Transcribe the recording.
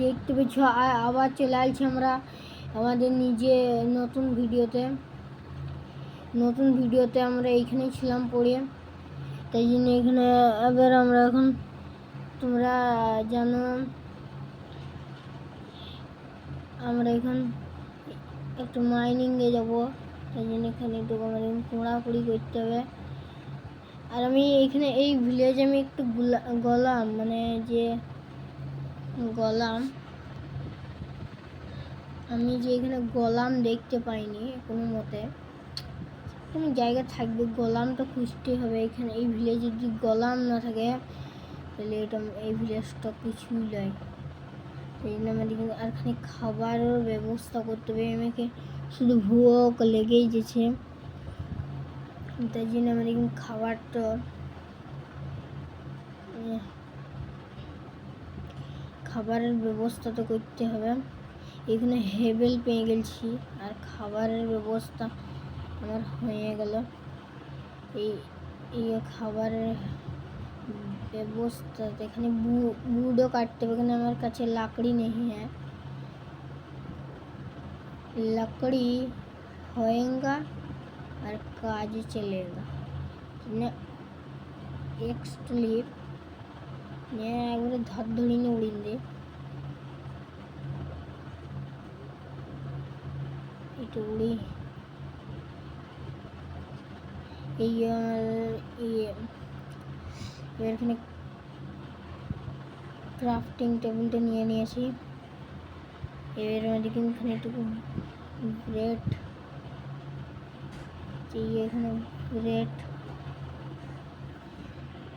দেখতে পেয়েছ আবার চলে আসছি আমরা আমাদের নিজে নতুন ভিডিওতে আমরা এইখানেই ছিলাম পড়ে, তাই জন্য এখানে এবার আমরা এখন তোমরা জানো আমরা এখন একটু মাইনিংয়ে যাবো, তাই জন্য এখানে একটু আমাদের খোঁড়াখুড়ি করতে হবে। আর আমি এইখানে এই ভিলেজে আমি একটু গলাম, মানে যে গলাম আমি যে এখানে গোলাম দেখতে পাইনি কোনো মতে, কোনো জায়গা থাকবে গোলামটা খুঁজতে হবে। এখানে এই ভিলেজে যদি গোলাম না থাকে তাহলে এটা এই ভিলেজটা কিছুই নয়। এই জন্য আমাদের কিন্তু আর খানি খাবারের ব্যবস্থা করতে হবে। আমাকে শুধু ভুয়োক লেগেই গেছে, তাই জন্য আমাদের কিন্তু খাবারের ব্যবস্থা তো করতে হবে। এখানে হেবেল পেয়ে গেছি আর খাবারের ব্যবস্থা আমার হয়ে গেল। এই খাবারের ব্যবস্থা এখানে বুডও কাটতে হবে। এখানে আমার কাছে লাকড়ি নেই, হ্যাঁ लकड़ी होएगा और काज चलेगा। एक स्लिप একবারে ধরধরি নিয়ে উড়িয়ে দে একটু উড়ি। এখানে ক্রাফটিং টেবিলটা নিয়ে নিয়েছি। এর মধ্যে কিন্তু এখানে একটু ব্রেড, এখানে ব্রেড